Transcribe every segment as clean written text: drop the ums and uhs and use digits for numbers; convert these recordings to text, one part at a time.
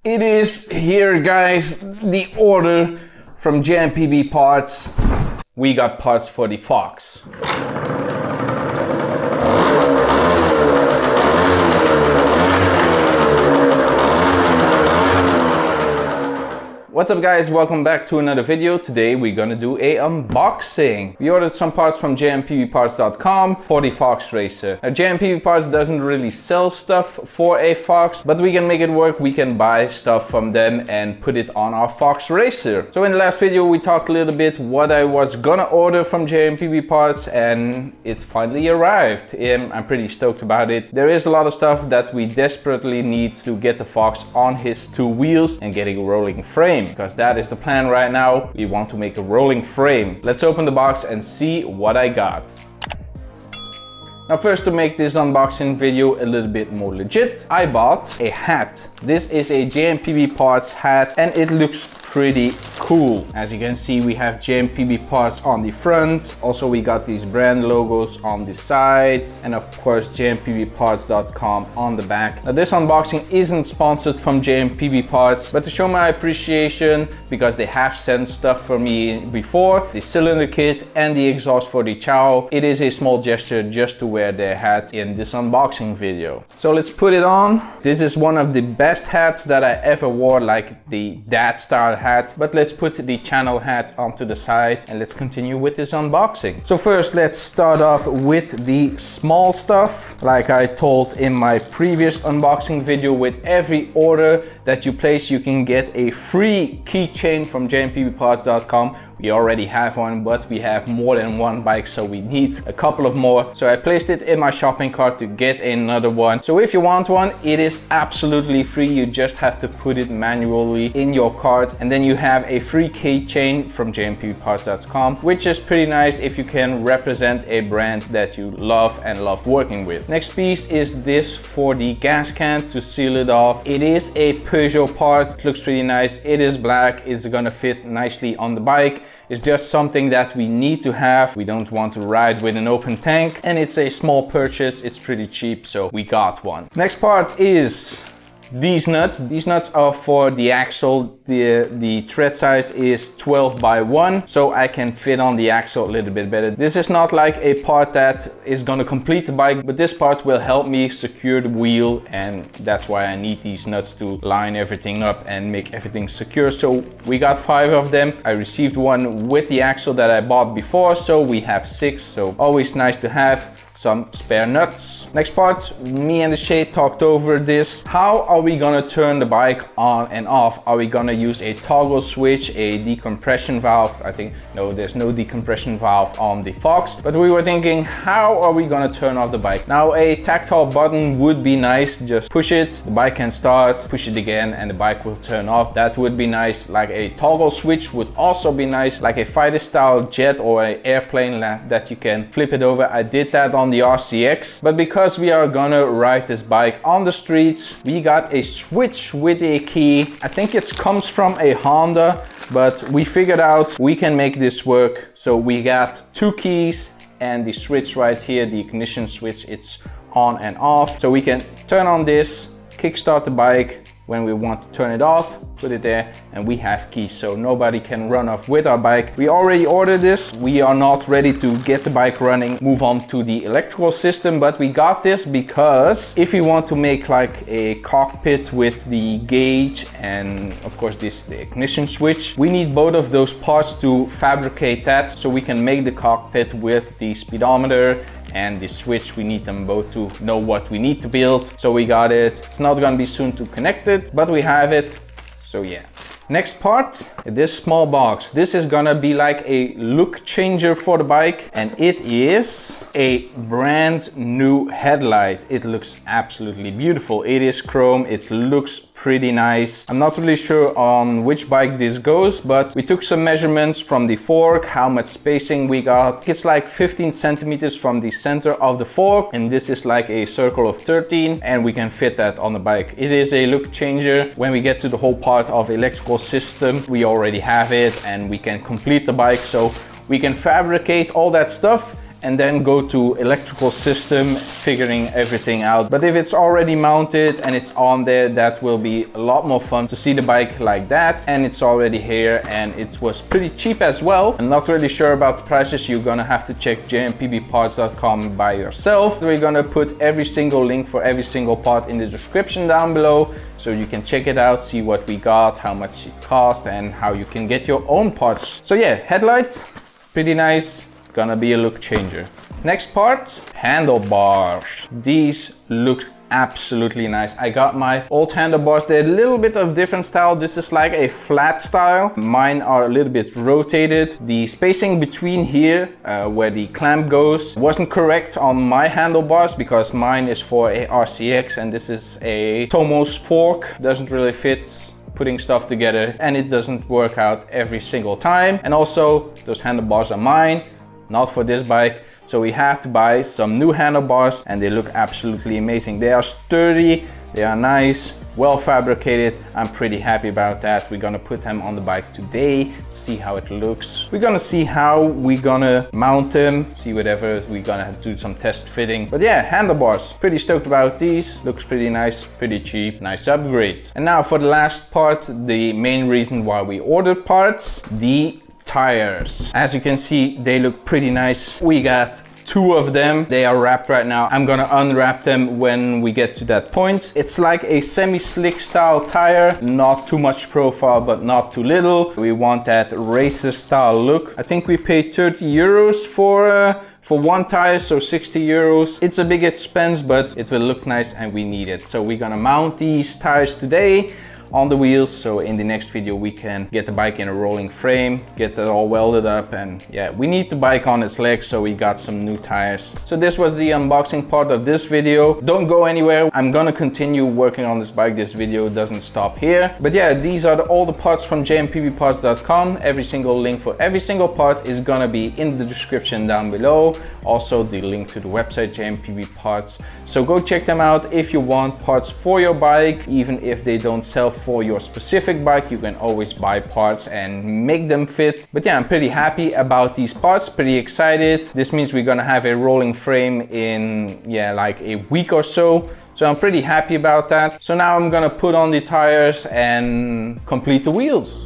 It is here, guys, the order from JMPB Parts. We got parts for the Fox. What's up, guys? Welcome back to another video. Today we're gonna do a unboxing. We ordered some parts from JMPB Parts.com for the Fox Racer. Now, JMPB Parts doesn't really sell stuff for a Fox, but we can make it work. We can buy stuff from them and put it on our Fox Racer. So in the last video we talked a little bit what I was gonna order from JMPB Parts, and it finally arrived. I'm pretty stoked about it. There is a lot of stuff that we desperately need to get the Fox on his two wheels and getting a rolling frame, because that is the plan right now. We want to make a rolling frame. Let's open the box and see what I got. Now, first, to make this unboxing video a little bit more legit, I bought a hat. This is a JMPB Parts hat and it looks pretty cool. As you can see, we have JMPB Parts on the front. Also, we got these brand logos on the side, and of course JMPBparts.com on the back. Now, this unboxing isn't sponsored from JMPB Parts, but to show my appreciation, because they have sent stuff for me before, the cylinder kit and the exhaust for the Chow, it is a small gesture just to wear their hat in this unboxing video. So let's put it on. This is one of the best hats that I ever wore, like the dad style hat. But let's put the channel hat onto the side and let's continue with this unboxing. So first, let's start off with the small stuff. Like I told in my previous unboxing video, with every order that you place, you can get a free keychain from JMPBparts.com. We already have one, but we have more than one bike, so we need a couple of more. So I placed it in my shopping cart to get another one. So if you want one, it is absolutely free. You just have to put it manually in your cart, and then you have a free keychain from JMPBparts.com, which is pretty nice if you can represent a brand that you love and love working with. Next piece is this for the gas can to seal it off. It is a Peugeot part. It looks pretty nice. It is black. It's gonna fit nicely on the bike. It's just something that we need to have. We don't want to ride with an open tank, and it's a small purchase. It's pretty cheap, so we got one. Next part is these nuts. These nuts are for the axle. The tread size is 12 by 1, so I can fit on the axle a little bit better. This is not like a part that is going to complete the bike, but this part will help me secure the wheel, and that's why I need these nuts to line everything up and make everything secure. So we got 5 of them. I received one with the axle that I bought before, so we have 6. So always nice to have some spare nuts. Next part, me and the Shade talked over this. How are we gonna turn the bike on and off? Are we gonna use a toggle switch, a decompression valve? I think, no, there's no decompression valve on the Fox, but we were thinking, how are we gonna turn off the bike? Now, a tactile button would be nice. Just push it, the bike can start, push it again, and the bike will turn off. That would be nice. Like a toggle switch would also be nice, like a fighter style jet or an airplane that you can flip it over. I did that on the RCX, but because we are gonna ride this bike on the streets, we got a switch with a key. I think it comes from a Honda, but we figured out we can make this work. So we got 2 keys and the switch right here, the ignition switch, it's on and off. So we can turn on this, kickstart the bike. When we want to turn it off, put it there, and we have keys, so nobody can run off with our bike. We already ordered this. We are not ready to get the bike running, move on to the electrical system, but we got this because if you want to make like a cockpit with the gauge and of course the ignition switch, we need both of those parts to fabricate that, so we can make the cockpit with the speedometer and the switch. We need them both to know what we need to build. So we got it. It's not gonna be soon to connect it, but we have it. So yeah. Next part, this small box. This is gonna be like a look changer for the bike, and it is a brand new headlight. It looks absolutely beautiful. It is chrome. It looks pretty nice. I'm not really sure on which bike this goes, but we took some measurements from the fork, how much spacing we got. It's like 15 centimeters from the center of the fork, and this is like a circle of 13, and we can fit that on the bike. It is a look changer. When we get to the whole part of electrical system, we already have it, and we can complete the bike, so we can fabricate all that stuff and then go to electrical system, figuring everything out. But if it's already mounted and it's on there, that will be a lot more fun to see the bike like that. And it's already here, and it was pretty cheap as well. I'm not really sure about the prices. You're gonna have to check JMPBParts.com by yourself. We're gonna put every single link for every single part in the description down below, so you can check it out, see what we got, how much it cost, and how you can get your own parts. So yeah, headlight, pretty nice, gonna be a look changer. Next part, handlebars. These look absolutely nice. I got my old handlebars. They're a little bit of different style. This is like a flat style. Mine are a little bit rotated. The spacing between here, where the clamp goes, wasn't correct on my handlebars because mine is for a RCX and this is a Tomos fork. Doesn't really fit putting stuff together, and it doesn't work out every single time. And also, those handlebars are mine, not for this bike. So we have to buy some new handlebars, and they look absolutely amazing. They are sturdy, they are nice, well fabricated. I'm pretty happy about that. We're gonna put them on the bike today, see how it looks. We're gonna see how we're gonna mount them, see whatever. We're gonna have to do some test fitting. But yeah, handlebars, pretty stoked about these. Looks pretty nice, pretty cheap, nice upgrade. And now for the last part, the main reason why we ordered parts, the tires. As you can see, they look pretty nice. We got 2 of them. They are wrapped right now. I'm gonna unwrap them when we get to that point. It's like a semi-slick style tire, not too much profile, but not too little. We want that racer style look. I think we paid 30 euros for one tire, so 60 euros. It's a big expense, but it will look nice and we need it. So we're gonna mount these tires today on the wheels, so in the next video we can get the bike in a rolling frame, get that all welded up, and yeah, we need the bike on its legs, so we got some new tires. So this was the unboxing part of this video. Don't go anywhere. I'm gonna continue working on this bike. This video doesn't stop here. But yeah, these are all the parts from JMPBParts.com. Every single link for every single part is gonna be in the description down below. Also the link to the website JMPB Parts. So go check them out if you want parts for your bike. Even if they don't sell for your specific bike, you can always buy parts and make them fit. But yeah, I'm pretty happy about these parts, pretty excited. This means we're gonna have a rolling frame in, yeah, like a week or so. So I'm pretty happy about that. So now I'm gonna put on the tires and complete the wheels.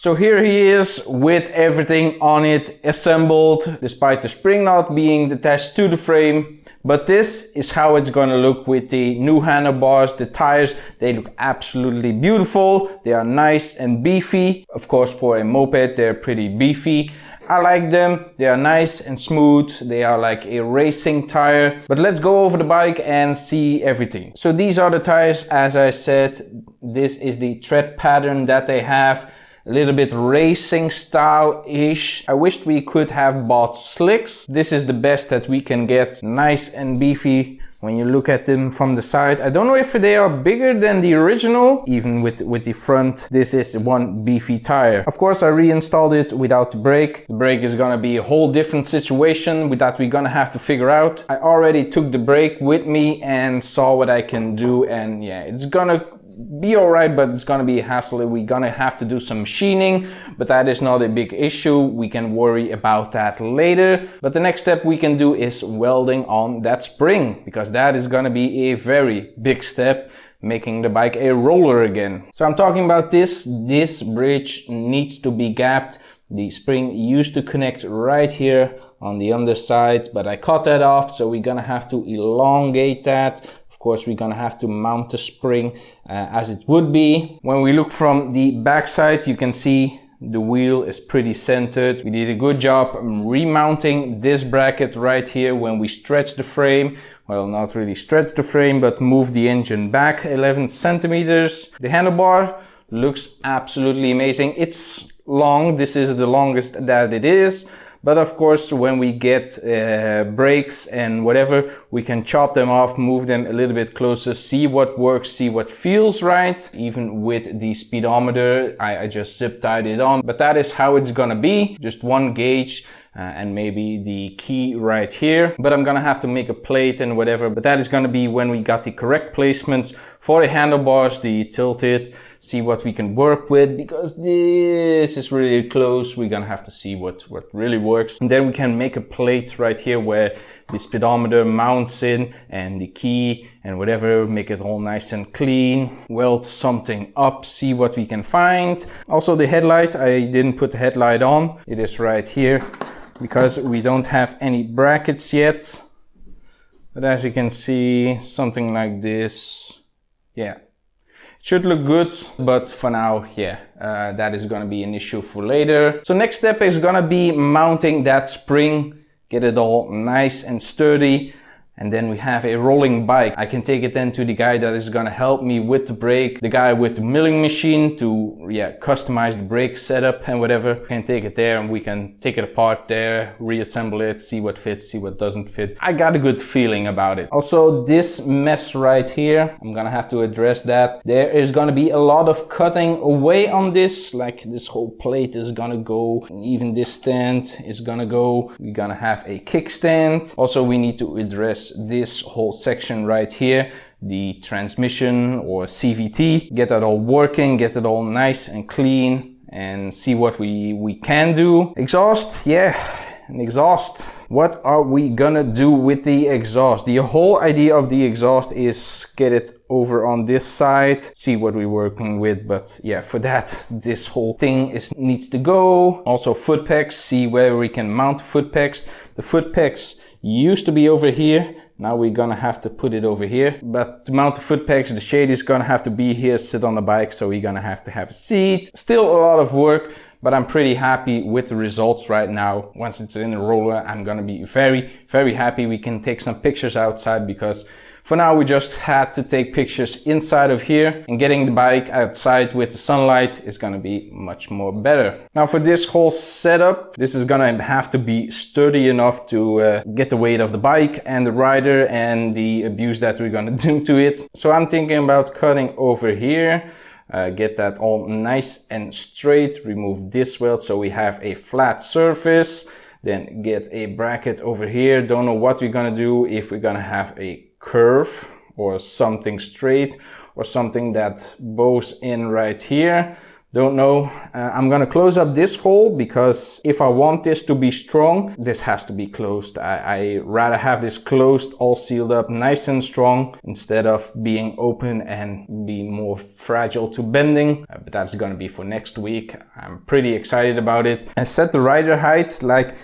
So here he is with everything on it assembled, despite the spring not being attached to the frame. But this is how it's gonna look with the new handlebars. The tires, they look absolutely beautiful. They are nice and beefy. Of course, for a moped, they're pretty beefy. I like them. They are nice and smooth. They are like a racing tire. But let's go over the bike and see everything. So these are the tires. As I said, this is the tread pattern that they have. A little bit racing style-ish. I wished we could have bought slicks. This is the best that we can get. Nice and beefy when you look at them from the side. I don't know if they are bigger than the original. Even with the front, this is one beefy tire. Of course, I reinstalled it without the brake. The brake is gonna be a whole different situation that we're gonna have to figure out. I already took the brake with me and saw what I can do, and yeah, it's gonna be alright, but it's gonna be a hassle. We're gonna have to do some machining, but that is not a big issue. We can worry about that later. But the next step we can do is welding on that spring, because that is gonna be a very big step, making the bike a roller again. So I'm talking about this bridge needs to be gapped. The spring used to connect right here on the underside, but I cut that off, so we're gonna have to elongate that. Of course, we're gonna have to mount the spring as it would be. When we look from the back side, you can see the wheel is pretty centered. We did a good job remounting this bracket right here when we stretch the frame. Well, not really stretch the frame, but move the engine back 11 centimeters. The handlebar looks absolutely amazing. It's long. This is the longest that it is. But of course, when we get brakes and whatever, we can chop them off, move them a little bit closer, see what works, see what feels right. Even with the speedometer, I just zip tied it on. But that is how it's gonna be. Just one gauge and maybe the key right here. But I'm gonna have to make a plate and whatever. But that is gonna be when we got the correct placements for the handlebars, the tilted. See what we can work with, because this is really close. We're gonna have to see what really works. And then we can make a plate right here where the speedometer mounts in and the key and whatever, make it all nice and clean. Weld something up, see what we can find. Also the headlight, I didn't put the headlight on. It is right here because we don't have any brackets yet. But as you can see, something like this, yeah. Should look good, but for now, yeah, that is gonna be an issue for later. So next step is gonna be mounting that spring, get it all nice and sturdy. And then we have a rolling bike. I can take it then to the guy that is gonna help me with the brake, the guy with the milling machine to, yeah, customize the brake setup and whatever. I can take it there and we can take it apart there, reassemble it, see what fits, see what doesn't fit. I got a good feeling about it. Also, this mess right here, I'm gonna have to address that. There is gonna be a lot of cutting away on this, like this whole plate is gonna go, and even this stand is gonna go. We're gonna have a kickstand. Also, we need to address this whole section right here, the transmission or CVT, get that all working, get it all nice and clean and see what we can do. Exhaust, yeah. An exhaust. What are we gonna do with the exhaust? The whole idea of the exhaust is get it over on this side, see what we're working with, but yeah, for that this whole thing needs to go. Also foot pegs, see where we can mount foot pegs. The foot pegs used to be over here, now we're gonna have to put it over here. But to mount the foot pegs, the shade is gonna have to be here, sit on the bike, so we're gonna have to have a seat. Still a lot of work, but I'm pretty happy with the results right now. Once it's in the roller, I'm gonna be very, very happy. We can take some pictures outside, because for now we just had to take pictures inside of here, and getting the bike outside with the sunlight is gonna be much more better. Now for this whole setup, this is gonna have to be sturdy enough to get the weight of the bike and the rider and the abuse that we're gonna do to it. So I'm thinking about cutting over here. Get that all nice and straight, remove this weld so we have a flat surface, then get a bracket over here. Don't know what we're gonna do, if we're gonna have a curve or something straight or something that bows in right here. Don't know. I'm gonna close up this hole, because if I want this to be strong, this has to be closed. I rather have this closed, all sealed up, nice and strong, instead of being open and be more fragile to bending. But that's gonna be for next week. I'm pretty excited about it. I set the rider height like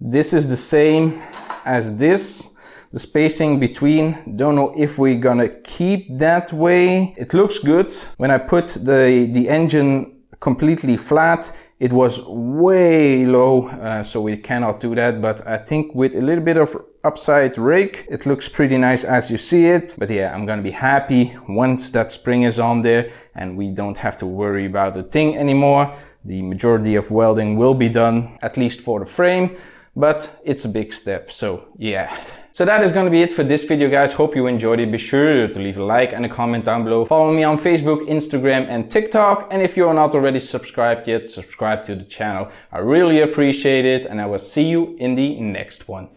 this is the same as this. The spacing between, don't know if we're gonna keep that way. It looks good. When I put the engine completely flat, it was way low, so we cannot do that. But I think with a little bit of upside rake, it looks pretty nice as you see it. But yeah, I'm gonna be happy once that spring is on there and we don't have to worry about the thing anymore. The majority of welding will be done, at least for the frame, but it's a big step, so yeah. So that is going to be it for this video, guys. Hope you enjoyed it. Be sure to leave a like and a comment down below. Follow me on Facebook, Instagram and TikTok. And if you're not already subscribed yet, subscribe to the channel. I really appreciate it, and I will see you in the next one.